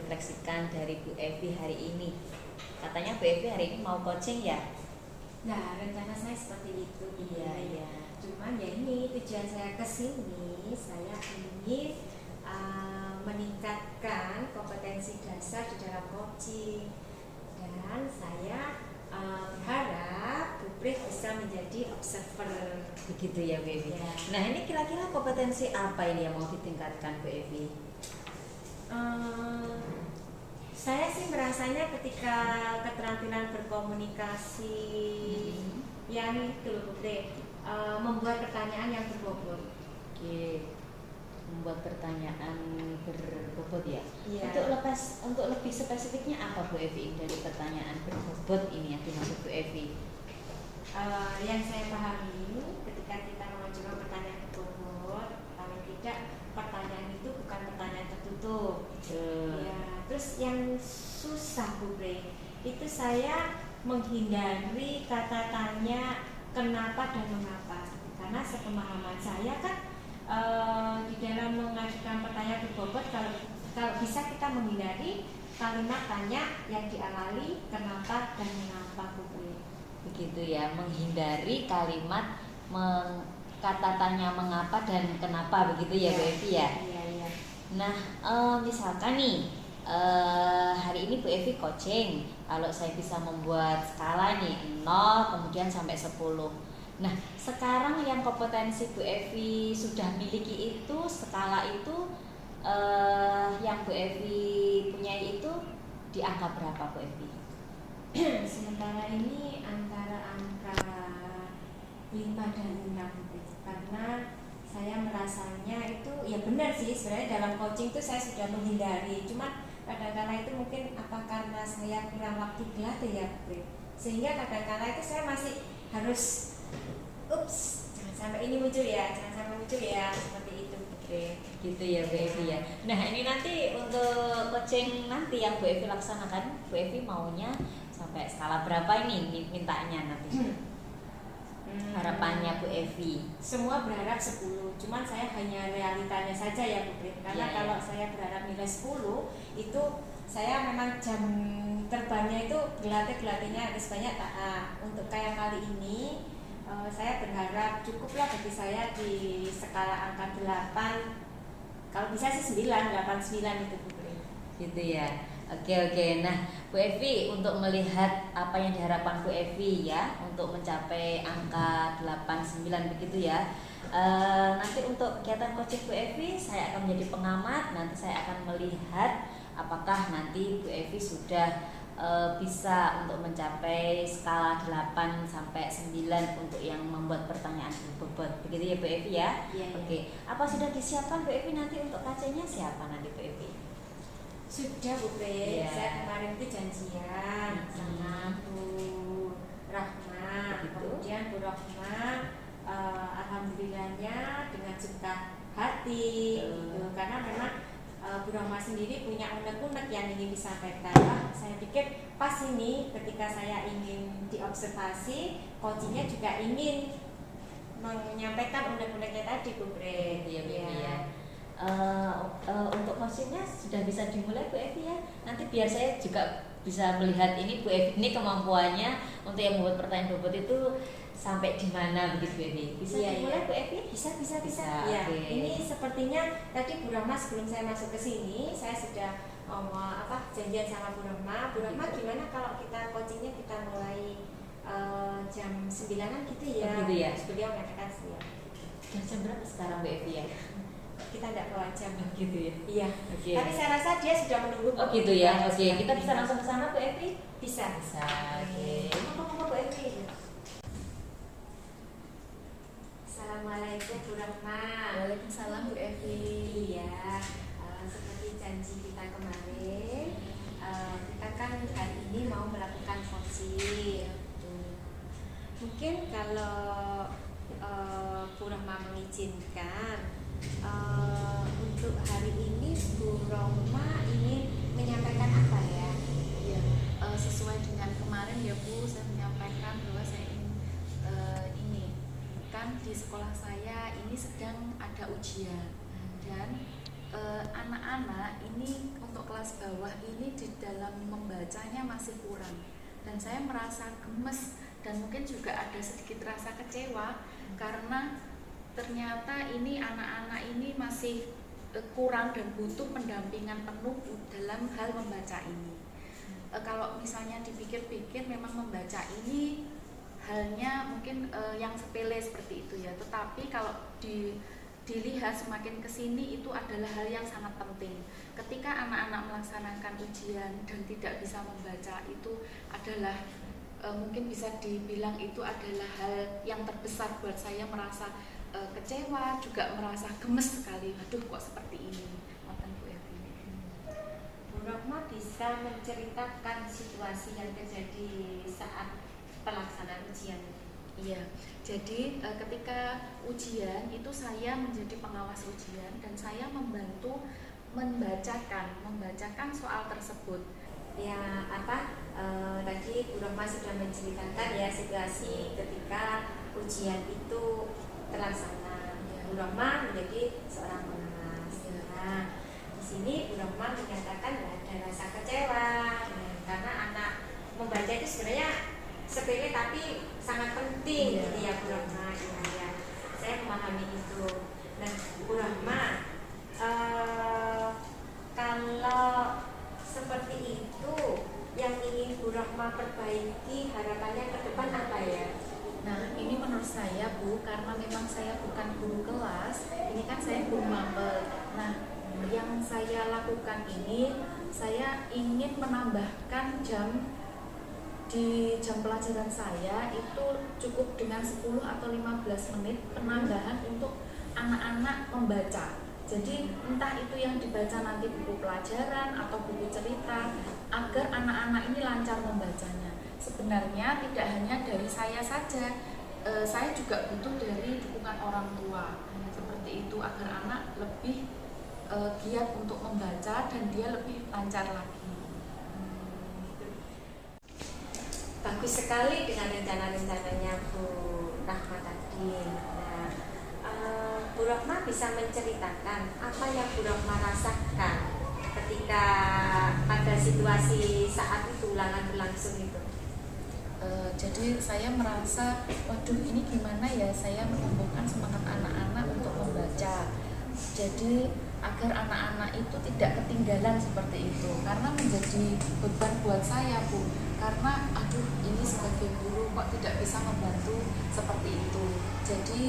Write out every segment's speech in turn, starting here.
direfleksikan dari Bu Evi hari ini? Katanya Bu Evi hari ini mau coaching ya? Nah, rencana saya seperti itu. Iya, iya. Cuman ya ini tujuan saya ke sini, saya ingin meningkatkan kompetensi dasar di dalam coaching. Dan saya berharap Bu Pri bisa menjadi observer. Begitu ya Bu Evi. Ya. Nah, ini kira-kira kompetensi apa ini yang mau ditingkatkan Bu Evi? Saya sih merasanya ketika keterampilan berkomunikasi yang itu Bu Pri, membuat pertanyaan yang berbobot. Oke, membuat pertanyaan berbobot ya. Iya. Untuk lebih spesifiknya apa Bu Evi dari pertanyaan berbobot ini yang dimaksud Bu Evi? Yang saya pahami ketika kita mengajukan pertanyaan berbobot, paling tidak pertanyaan itu bukan pertanyaan tertutup. Ya, terus yang susah Bu Pri, itu saya menghindari kata tanya kenapa dan mengapa, karena sepemahaman saya kan di dalam mengajukan pertanyaan berbobot kalau bisa kita menghindari kalimat tanya yang diawali kenapa dan mengapa Bu Pri. Begitu ya, menghindari kalimat kata tanya mengapa dan kenapa, begitu ya Bu Evi ya. Iya. Nah, misalkan nih hari ini Bu Evi coaching, kalau saya bisa membuat skala nih 0 kemudian sampai 10. Nah, sekarang yang kompetensi Bu Evi sudah miliki itu, skala itu yang Bu Evi punya itu di angka berapa Bu Evi? Sementara ini antara angka 5 dan 6, karena saya merasanya itu ya benar sih, sebenarnya dalam coaching itu saya sudah menghindari, cuma kadang-kadang itu mungkin apa karena saya kurang waktu berlatih ya, sehingga kadang-kadang itu saya masih harus jangan sampai ini muncul ya, seperti itu. Gitu ya Bu Evi ya. Nah, ini nanti untuk coaching nanti yang Bu Evi laksanakan, Bu Evi maunya sampai skala berapa ini mintanya nanti? Harapannya Bu Evi. Semua berharap 10, cuman saya hanya realitanya saja ya Bu Pri. Karena kalau saya berharap nilai 10, itu saya memang jam terbangnya itu berlatihnya harus banyak. Untuk kayak kali ini saya berharap cukuplah bagi saya di skala angka 8. Kalau bisa sih 9, 8, 9 itu Bu Pri. Gitu ya. Oke. Nah, Bu Evi, untuk melihat apa yang diharapkan Bu Evi ya untuk mencapai angka 8, 9 begitu ya. Nanti untuk kegiatan coaching Bu Evi, saya akan menjadi pengamat. Nanti saya akan melihat apakah nanti Bu Evi sudah bisa untuk mencapai skala 8 sampai 9 untuk yang membuat pertanyaan berbobot. Begitu ya Bu Evi ya? Iya. Oke. Apa sudah disiapkan Bu Evi nanti untuk KC-nya siapa nanti Bu Evi? Sudah Bu Pri, saya kemarin itu janjian sama Bu Rahma, kemudian Bu Rahma alhamdulillahnya dengan cinta hati gitu. Karena memang Bu Rahma sendiri punya unek-unek yang ingin disampaikan. Saya pikir pas ini ketika saya ingin diobservasi, coachingnya juga ingin menyampaikan unek-uneknya tadi Bu Pri. Iya. Untuk coachingnya sudah bisa dimulai Bu Evi ya. Nanti biar saya juga bisa melihat ini Bu Evi ini kemampuannya untuk yang membuat pertanyaan bobot itu sampai di mana begitu Bu Evi. Bisa dimulai Bu Evi? Bisa. Ya. Okay. Ini sepertinya tadi Bu Rahma sebelum saya masuk ke sini saya sudah janjian sama Bu Rahma. Bu Rahma gimana kalau kita coachingnya kita mulai jam 9-an gitu ya. Begitu ya. Beliau mengatakan siap. Jam berapa sekarang Bu Evi ya? Kita tidak bawa jam. Gitu ya. Iya. Okay. Tapi saya rasa dia sudah menunggu. Oh gitu ya. Oke. Kita bisa langsung ke sana Bu Evi? Bisa. Oke. Ngomong Bu Evi. Assalamualaikum Bu Rahma. Waalaikumsalam Bu Evi. Iya. Seperti janji kita kemarin, kita kan hari ini mau melakukan coaching. Mungkin kalau Bu Rahma mengizinkan, untuk hari ini Bu Rahma ingin menyampaikan apa ya? Ya, sesuai dengan kemarin ya Bu, saya menyampaikan bahwa saya ingin ini kan di sekolah saya ini sedang ada ujian dan anak-anak ini untuk untuk kelas bawah ini di dalam membacanya masih kurang, dan saya merasa gemes dan mungkin juga ada sedikit rasa kecewa karena ternyata ini anak-anak ini masih kurang dan butuh pendampingan penuh dalam hal membaca ini. Kalau misalnya dipikir-pikir memang membaca ini halnya mungkin yang sepele seperti itu ya, tetapi kalau dilihat semakin kesini itu adalah hal yang sangat penting. Ketika anak-anak melaksanakan ujian dan tidak bisa membaca, itu adalah mungkin bisa dibilang itu adalah hal yang terbesar buat saya, merasa kecewa, juga merasa gemes sekali. Aduh, kok seperti ini. Ngoten Bu Evi. Bu Rohma bisa menceritakan situasi yang terjadi saat pelaksanaan ujian. Iya, jadi ketika ujian itu saya menjadi pengawas ujian dan saya membantu membacakan soal tersebut. Ya, tadi Bu Rohma sudah menceritakan ya situasi ketika ujian itu terlaksana. Ya. Bu Rohma menjadi seorang pengawas. Ya. Nah, di sini Bu Rohma menyatakan ada rasa kecewa karena anak membaca itu sebenarnya sepele tapi sangat penting gitu ya Bu Rohma. Ya, saya memahami itu. Nah, Bu Rohma, kalau seperti itu yang ingin Bu Rohma perbaiki, harapannya ke depan apa ya? Nah, ini menurut saya Bu, karena memang saya bukan guru kelas, ini kan saya guru mapel. Nah, yang saya lakukan ini, saya ingin menambahkan di jam pelajaran saya itu cukup dengan 10 atau 15 menit penambahan untuk anak-anak membaca. Jadi entah itu yang dibaca nanti buku pelajaran atau buku cerita, agar anak-anak ini lancar membacanya. Sebenarnya tidak hanya dari saya saja, saya juga butuh dari dukungan orang tua. Seperti itu, agar anak lebih giat untuk membaca dan dia lebih lancar lagi. Bagus sekali dengan rencana-rencananya Bu Rahma tadi. Nah, Bu Rahma bisa menceritakan apa yang Bu Rahma rasakan ketika pada situasi saat itu ulangan berlangsung itu. Jadi saya merasa, waduh ini gimana ya saya menumbuhkan semangat anak-anak untuk membaca. Jadi agar anak-anak itu tidak ketinggalan seperti itu, karena menjadi beban buat saya Bu, karena aduh ini sebagai guru kok tidak bisa membantu seperti itu. Jadi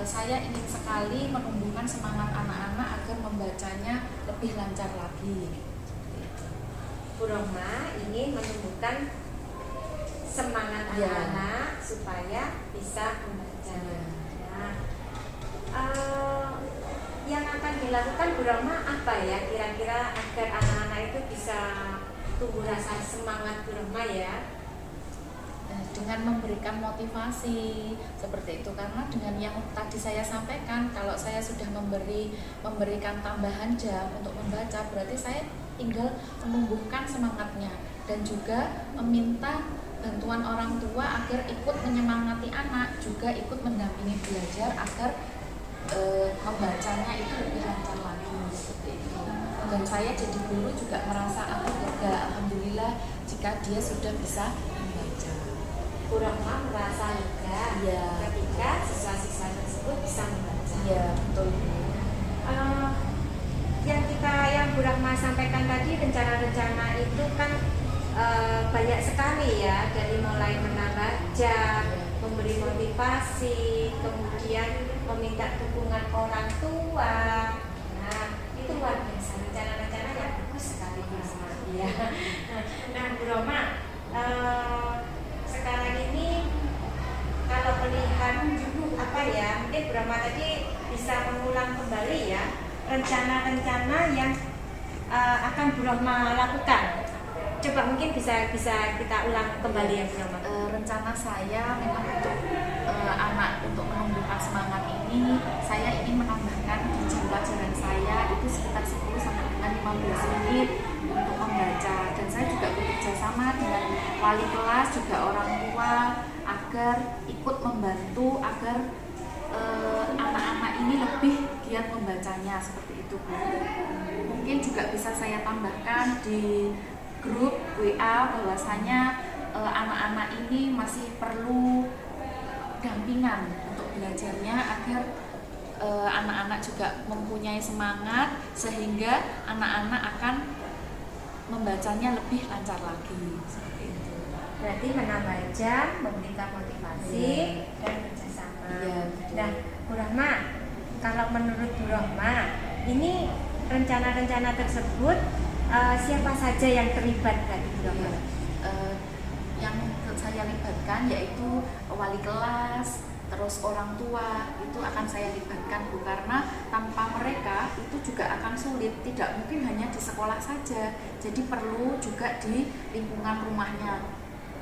saya ingin sekali menumbuhkan semangat anak-anak agar membacanya lebih lancar lagi. Bu Rohma ingin menumbuhkan semangat anak-anak supaya bisa membaca. Nah, yang akan dilakukan Bu Rohma apa ya kira-kira agar anak-anak itu bisa tumbuh rasa semangat Bu Rohma ya? Dengan memberikan motivasi seperti itu, karena dengan yang tadi saya sampaikan, kalau saya sudah memberikan tambahan jam untuk membaca, berarti saya tinggal menumbuhkan semangatnya dan juga meminta bantuan orang tua agar ikut menyemangati anak, juga ikut mendampingi belajar agar membacanya itu lebih lancar lagi seperti itu. Dan saya jadi guru juga merasa aku lega, alhamdulillah jika dia sudah bisa membaca. Bu Rohma merasa lega ketika siswa-siswa tersebut bisa membaca. Iya, betul. Yang Bu Rohma sampaikan tadi, rencana-rencana itu kan banyak sekali ya, dari mulai menambah jam, memberi motivasi, kemudian meminta dukungan orang tua. Nah, itu luar biasa, rencana-rencana yang bagus sekali Bu Rohma. Ya. Nah, Bu Rohma, sekarang ini kalau melihat apa ya, mungkin Bu Rohma tadi bisa mengulang kembali ya rencana-rencana yang akan Bu Rohma lakukan. Coba mungkin bisa kita ulang kembali ya Bu Rohma. Rencana saya memang untuk anak, untuk menumbuhkan semangat ini, saya ingin menambahkan di jam pelajaran saya itu sekitar 10 sampai dengan 15 menit untuk membaca, dan saya juga bekerja sama dengan wali kelas juga orang tua agar ikut membantu agar anak-anak ini lebih giat membacanya seperti itu Bu. Mungkin juga bisa saya tambahkan di grup WA bahwasanya anak-anak ini masih perlu dampingan untuk belajarnya agar anak-anak juga mempunyai semangat sehingga anak-anak akan membacanya lebih lancar lagi seperti itu. Berarti menambah jam, memberikan motivasi dan kerjasama. Nah, Bu Rahma, kalau menurut Bu Rahma, ini rencana-rencana tersebut siapa saja yang terlibat dari Bu Rahma? Yang saya libatkan yaitu wali kelas, terus orang tua, itu akan saya libatkan Bu, karena tanpa mereka itu juga akan sulit, tidak mungkin hanya di sekolah saja, jadi perlu juga di lingkungan rumahnya,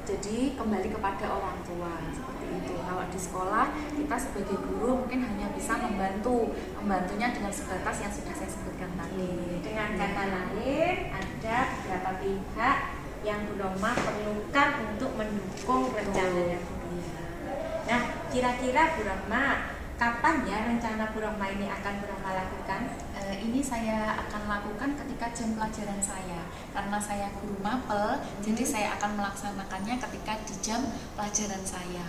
jadi kembali kepada orang tua seperti itu. Kalau di sekolah kita sebagai guru mungkin hanya bisa membantunya dengan sebatas yang sudah saya sebutkan tadi. Dengan kata lain, ada beberapa pihak yang Bu Rahma perlukan untuk mendukung rencananya Bu. Nah, kira-kira Bu Rahma, kapan ya rencana Bu Rahma ini akan Bu Rahma lakukan? Ini saya akan lakukan ketika jam pelajaran saya, karena saya guru mapel, jadi saya akan melaksanakannya ketika di jam pelajaran saya.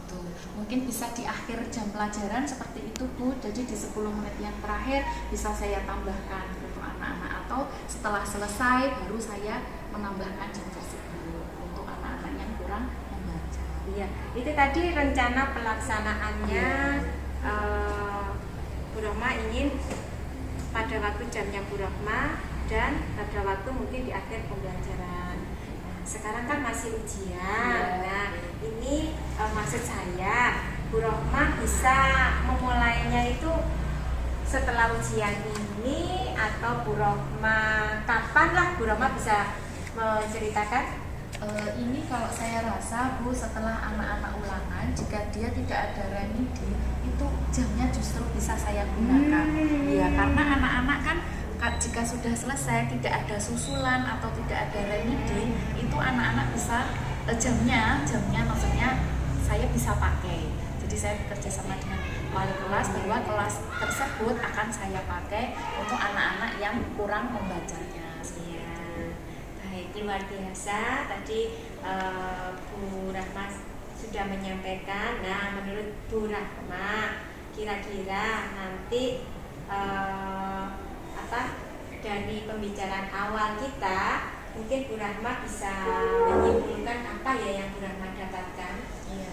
Itu mungkin bisa di akhir jam pelajaran seperti itu Bu, jadi di 10 menit yang terakhir bisa saya tambahkan untuk anak-anak, atau setelah selesai baru saya menambahkan jam tersebut untuk anak-anak yang kurang membaca. Iya, itu tadi rencana pelaksanaannya. Bu Rahma ingin pada waktu jamnya Bu Rahma dan pada waktu mungkin di akhir pembelajaran. Sekarang kan masih ujian. Nah, ini maksud saya Bu Rahma bisa memulainya itu setelah ujian ini, atau Bu Rahma kapan lah Bu Rahma bisa menceritakan? Ini kalau saya rasa Bu, setelah anak-anak ulangan, jika dia tidak ada remedi, itu jamnya justru bisa saya gunakan. Ya, karena anak-anak kan jika sudah selesai tidak ada susulan atau tidak ada remedi, itu anak-anak bisa jamnya maksudnya saya bisa pakai. Jadi saya bekerja sama dengan wali kelas bahwa kelas tersebut akan saya pakai untuk anak-anak yang kurang membacanya. Luar biasa tadi Bu Rahma sudah menyampaikan. Nah, menurut Bu Rahma, kira-kira nanti dari pembicaraan awal kita, mungkin Bu Rahma bisa menyimpulkan apa ya yang Bu Rahma dapatkan? Iya,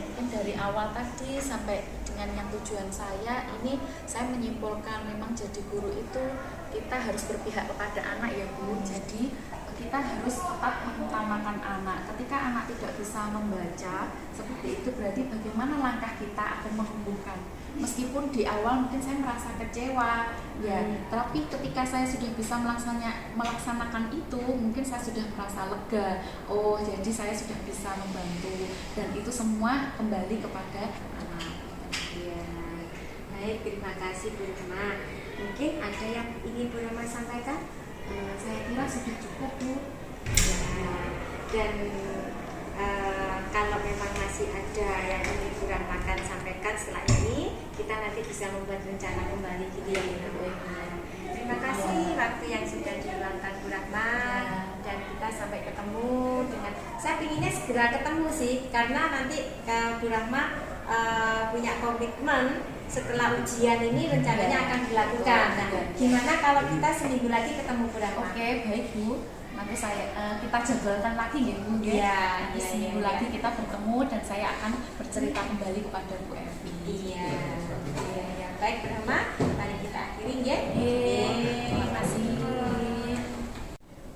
mungkin dari awal tadi sampai dengan yang tujuan saya ini, saya menyimpulkan memang jadi guru itu kita harus berpihak kepada anak ya Bu. Jadi kita harus tetap mengutamakan anak. Ketika anak tidak bisa membaca seperti itu, berarti bagaimana langkah kita akan menumbuhkan. Meskipun di awal mungkin saya merasa kecewa, ya, tapi ketika saya sudah bisa melaksanakan itu, mungkin saya sudah merasa lega. Oh, jadi saya sudah bisa membantu, dan itu semua kembali kepada anak. Ya, baik, terima kasih Bu Rahma. Mungkin ada yang ingin Bu Rahma sampaikan? Saya kira sudah cukup Bu. Ya, dan kalau memang masih ada yang ingin Bu Rahma akan sampaikan setelah ini, kita nanti bisa membuat rencana kembali gitu ya Bu. Terima kasih waktu yang sudah diluangkan Bu Rahma, dan kita sampai ketemu dengan, saya pinginnya segera ketemu sih, karena nanti Bu Rahma punya komitmen setelah ujian ini rencananya akan dilakukan. Nah, gimana kalau kita seminggu lagi ketemu Bu Rahma? Oke, baik Bu. Nanti kita jadwalkan lagi ya Bu. Iya, seminggu lagi kita bertemu dan saya akan bercerita kembali kepada Bu Evi. Iya. Baik Bu Rahma, mari kita akhiri ya. Terima kasih.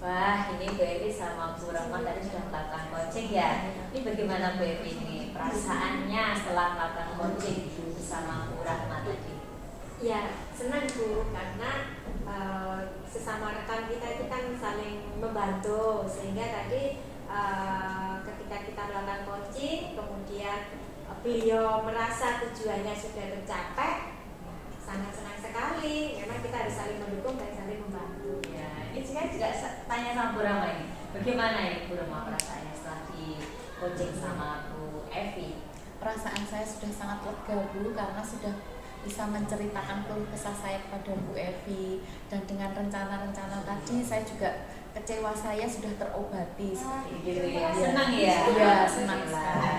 Wah, ini Bu Evi sama Bu Rahma tadi sudah melakukan coaching ya. Ini bagaimana Bu Evi ini perasaannya setelah melakukan coaching bersama Bu Rahma tadi? Ya, senang Bu, karena sesama rekan kita itu kan saling membantu, sehingga tadi ketika kita melakukan coaching, kemudian beliau merasa tujuannya sudah tercapai, sangat senang sekali. Memang kita harus saling mendukung dan saling membantu. Ya, ini saya juga tanya sama Bu Rahma ini, bagaimana ini Bu Rahma perasaannya setelah di coaching sama Bu Evi? Perasaan saya sudah sangat lega Bu, karena sudah bisa menceritakan keluh kesah saya kepada Bu Evi, dan dengan rencana-rencana tadi saya juga kecewa saya sudah terobati seperti itu. Gitu ya. Senang ya? Iya, senang sekali.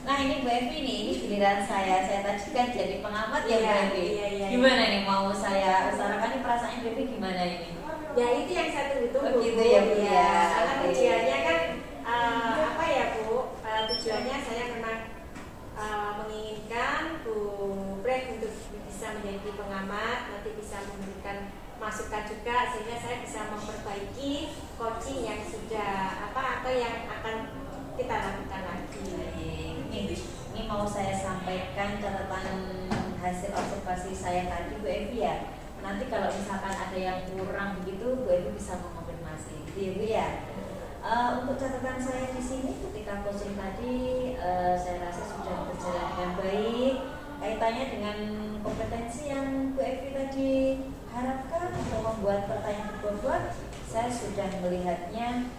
Nah ini Bu Evi nih, ini giliran saya tadi kan jadi pengamat ya Bu Evi. Iya. Gimana nih mau saya utarakan nih perasaannya Bu Evi gimana ini? Ya itu yang saya tunggu-tunggu. Oh, gitu ya, Bu, ya. Karena Oke. tujuannya kan apa ya Bu? Tujuannya saya memang menginginkan Bu Brek untuk bisa menjadi pengamat, nanti bisa memberikan masukan juga sehingga saya bisa memperbaiki coaching yang sudah atau yang akan kita lakukan lagi. Ini mau saya sampaikan catatan hasil observasi saya tadi Bu Evi ya. Nanti kalau misalkan ada yang kurang begitu Bu Evi bisa mengonfirmasi gitu ya Bu ya. Untuk catatan saya di sini ketika coaching tadi saya rasa sudah berjalan dengan baik. Kaitannya dengan kompetensi yang Bu Evi tadi harapkan untuk membuat pertanyaan berbobot, saya sudah melihatnya,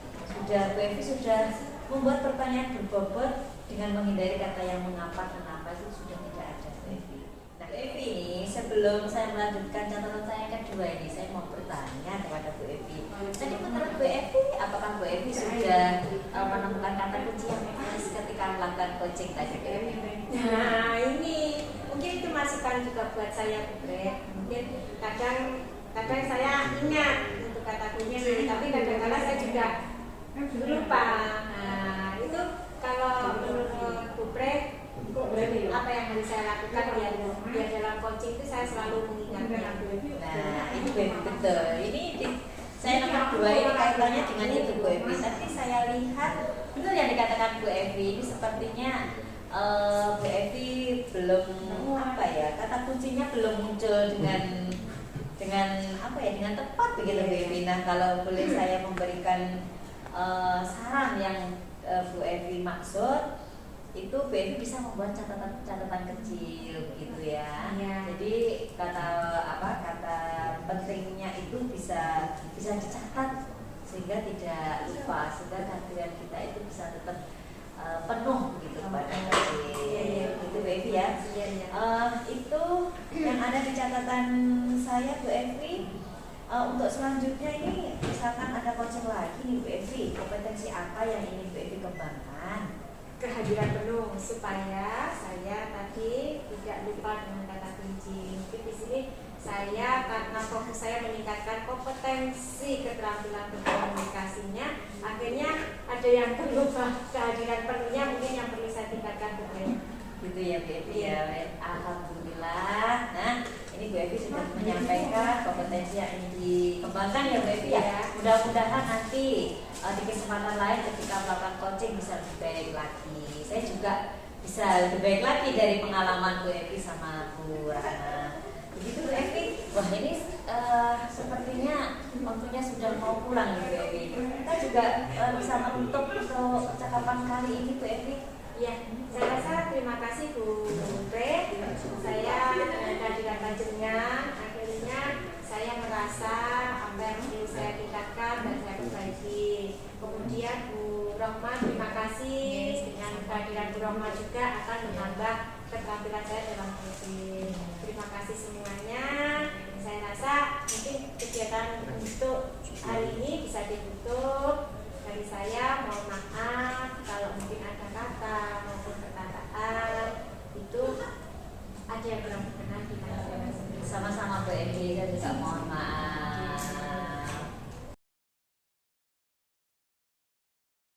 Bu Evi sudah membuat pertanyaan berbobot dengan menghindari kata yang mengapa, kenapa itu sudah tidak ada Bu Evi. Nah Bu Evi ini sebelum saya melanjutkan catatan saya yang kedua ini, saya mau bertanya kepada Bu Evi. Jadi menurut Bu Evi, apakah Bu Evi sudah menemukan kata kunci yang pas ketika melakukan coaching tadi Bu Evi? Nah ini mungkin itu masukan juga buat saya Bu Brek. Mungkin kadang saya ingat untuk kata kunci, tapi kadang-kadang saya juga lupa. Nah itu kalau menurut Bu Brek, apa yang harus saya lakukan biar dalam coaching itu saya selalu mengingatnya. Nah ini Bu Evi betul. Saya nomor 2 ini kaitannya dengan itu Bu Evi. Tapi saya lihat betul yang dikatakan Bu Evi ini sepertinya Bu Evi belum kata kuncinya belum muncul dengan dengan tepat begitu Bu Evi. Nah kalau boleh saya memberikan saran yang Bu Evi maksud, itu Bu Evi bisa membuat catatan kecil gitu ya. Jadi kata pentingnya itu bisa dicatat sehingga tidak lupa, sehingga kehadiran kita itu bisa tetap penuh gitu pada hari itu Bu Evi ya. Itu yang ada di catatan saya Bu Evi. Untuk selanjutnya ini misalkan ada coaching lagi nih Bu Evi, kompetensi apa yang ingin Bu Evi kembangkan? Kehadiran penuh supaya saya tadi tidak lupa dengan kata kunci. Mungkin di sini saya karena fokus saya meningkatkan kompetensi keterampilan berkomunikasinya, akhirnya ada yang perlu kehadiran penuhnya mungkin yang perlu saya tingkatkan Bu Evi. Gitu ya Bu Evi ya. Alhamdulillah. Nah ini Bu Evi sudah menyampaikan kompetensi yang ingin dikembangkan ya Bu Evi ya. Mudah-mudahan nanti di kesempatan lain ketika melakukan coaching bisa lebih baik lagi. Saya juga bisa lebih baik lagi dari pengalaman Bu Evi sama Bu Rahma. Begitu Bu Evi. Wah ini sepertinya waktunya sudah mau pulang nih Bu Evi. Kita juga bisa menutup untuk percakapan kali ini Bu Evi. Ya, saya rasa terima kasih Bu Brek. Saya kehadiran panjenengan akhirnya saya merasa apa yang perlu saya tingkatkan dan saya perbaiki. Kemudian Bu Rohma, terima kasih dengan kehadiran Bu Rohma juga akan menambah keterampilan saya dalam coaching. Terima kasih semuanya. Saya rasa mungkin kegiatan untuk hari ini bisa ditutup.